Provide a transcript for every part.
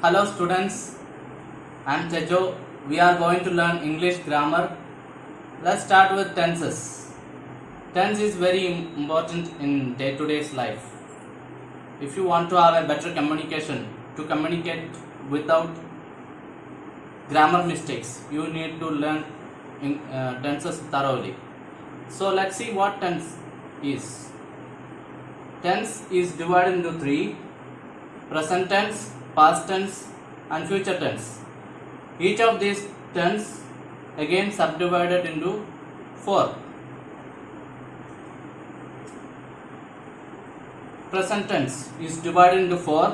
Hello students, I am Tejo. We are going to learn English grammar. Let's start with tenses. Tense is very important in day-to-day life. If you want to have a better communication, to communicate without grammar mistakes, you need to learn tenses thoroughly. So let's see what tense is. Tense is divided into three: present tense, past tense and future tense. Each of these tense again subdivided into four. Present tense is divided into four: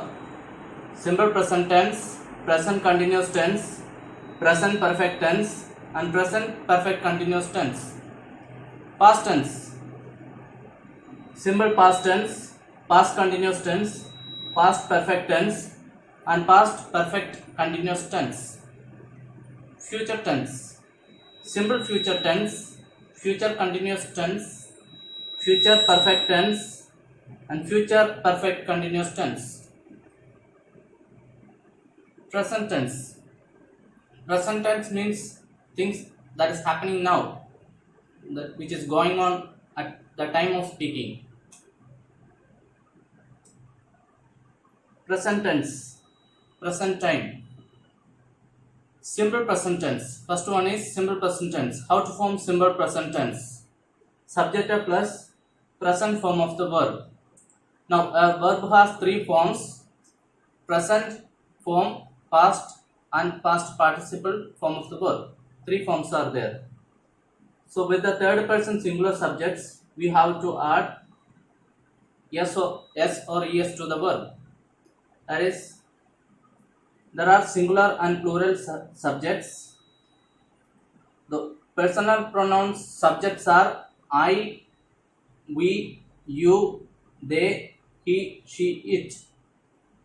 simple present tense, present continuous tense, present perfect tense and present perfect continuous tense. Past tense: simple past tense, past continuous tense, past perfect tense and past perfect continuous tense. Future tense: simple future tense, future continuous tense, future perfect tense and future perfect continuous tense. Present tense: present tense means things that is happening now, which is going on at the time of speaking. Present tense, present time. Simple present tense. First one is simple present tense. How to form simple present tense? Subject plus present form of the verb. Now a verb has three forms: present form, past and past participle form of the verb. Three forms are there. So with the third person singular subjects, we have to add yes or es to the verb. That is, there are singular and plural subjects. The personal pronouns subjects are I, we, you, they, he, she, it.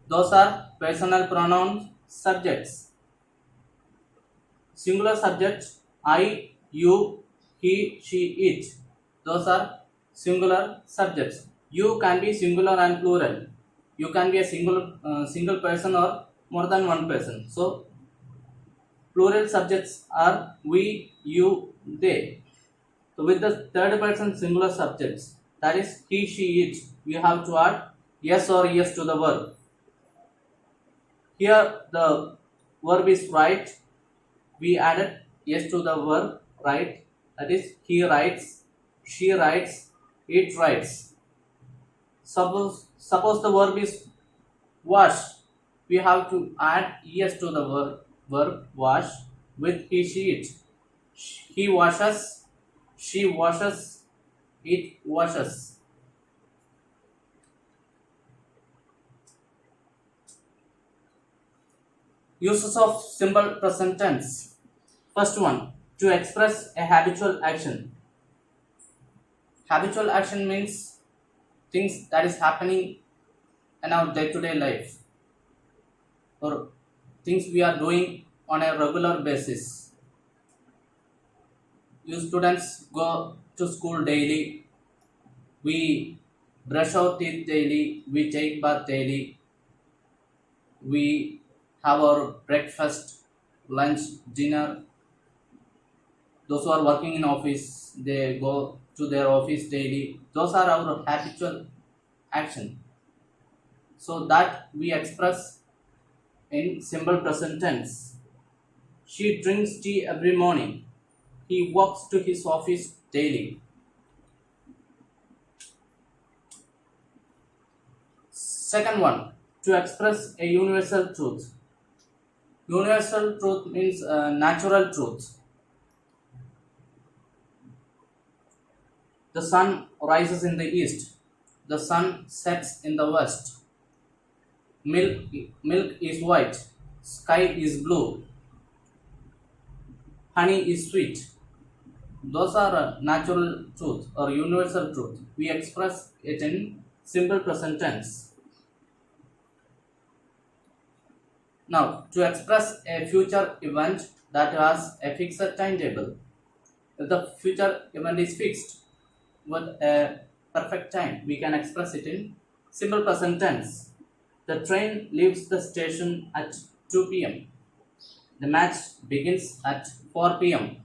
Those are personal pronoun subjects. Singular subject I, you, he, she, it. Those are singular subjects. You can be singular and plural. You can be a single person or more than one person. So plural subjects are we, you, they. So with the third person singular subjects, that is he, she, it, we have to add yes or es to the verb. Here the verb is write. We added yes to the verb write. That is he writes, she writes, it writes. Suppose the verb is wash. We have to add es to the verb wash with he, she, it. He washes, she washes, it washes. Uses of simple present tense. First one, to express a habitual action. Habitual action means things that is happening in our day-to-day life, or things we are doing on a regular basis. You students go to school daily. We brush our teeth daily. We take bath daily. We have our breakfast, lunch, dinner. Those who are working in office, they go to their office daily. Those are our habitual action. So that we express in simple present tense. She drinks tea every morning. He walks to his office daily. Second one, to express a universal truth. Universal truth means natural truth. The sun rises in the east. The sun sets in the west. Milk is white. Sky is blue. Honey is sweet. Those are natural truth or universal truth. We express it in simple present tense. Now, to express a future event that has a fixed timetable. If the future event is fixed with a perfect time, we can express it in simple present tense. The train leaves the station at 2 p.m. The match begins at 4 p.m.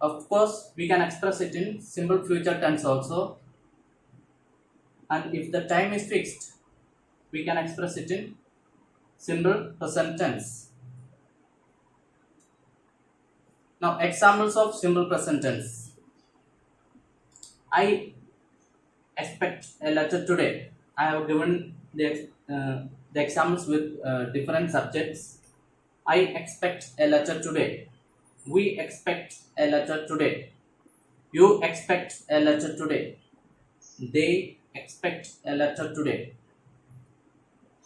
Of course, we can express it in simple future tense also. And if the time is fixed, we can express it in simple present tense. Now, examples of simple present tense. I expect a letter today. I have given the examples with different subjects. I expect a letter today. We expect a letter today. You expect a letter today. They expect a letter today.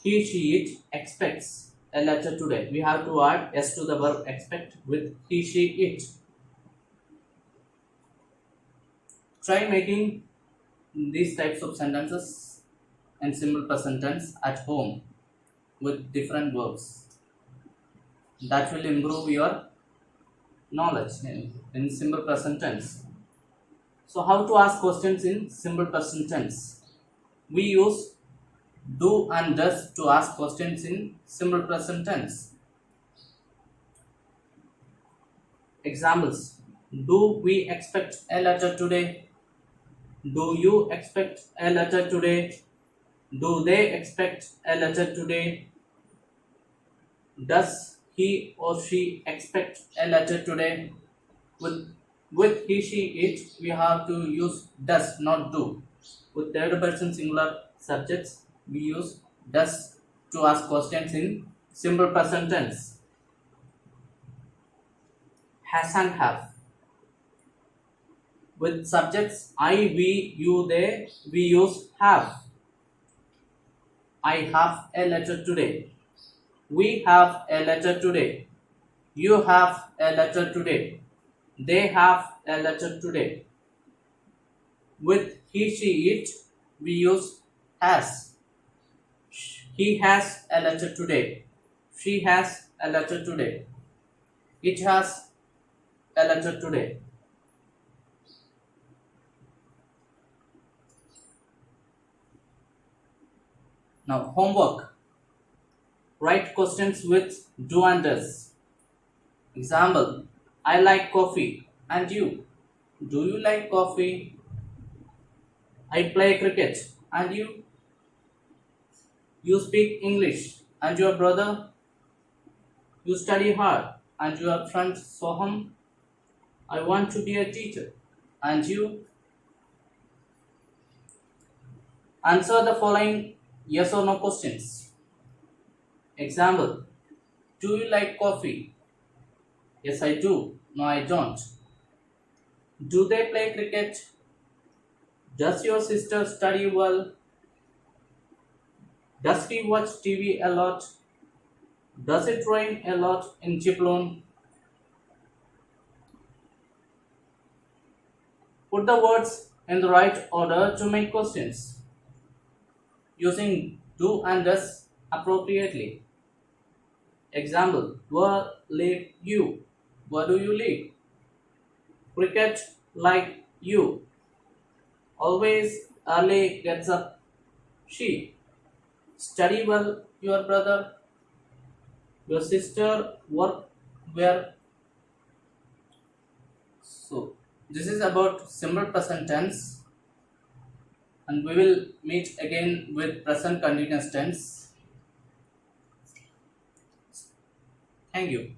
He, she, it expects a letter today. We have to add s to the verb expect with he, she, it. Try making these types of sentences in simple present tense at home with different verbs. That will improve your knowledge in simple present tense. So, how to ask questions in simple present tense? We use do and does to ask questions in simple present tense. Examples: do we expect a letter today? Do you expect a letter today? Do they expect a letter today? Does he or she expect a letter today? With he, she, it, we have to use does, not do. With third person singular subjects, we use does to ask questions in simple present tense. Has and have. With subjects I, we, you, they, we use have. I have a letter today. We have a letter today. You have a letter today. They have a letter today. With he, she, it, we use has. He has a letter today. She has a letter today. It has a letter today. Now, homework. Write questions with do and does. Example: I like coffee. And you? Do you like coffee? I play cricket. And you? You speak English. And your brother? You study hard. And your friend Soham? I want to be a teacher. And you? Answer the following yes or no questions. Example: do you like coffee? Yes, I do. No, I don't. Do they play cricket? Does your sister study well? Does he watch TV a lot? Does it rain a lot in Chiplon? Put the words in the right order to make questions, using do and does appropriately. Example: where live you? Where do you live? Cricket like you. Always early gets up she. Study well your brother. Your sister work where. So this is about simple present tense, and we will meet again with present continuous tense. Thank you.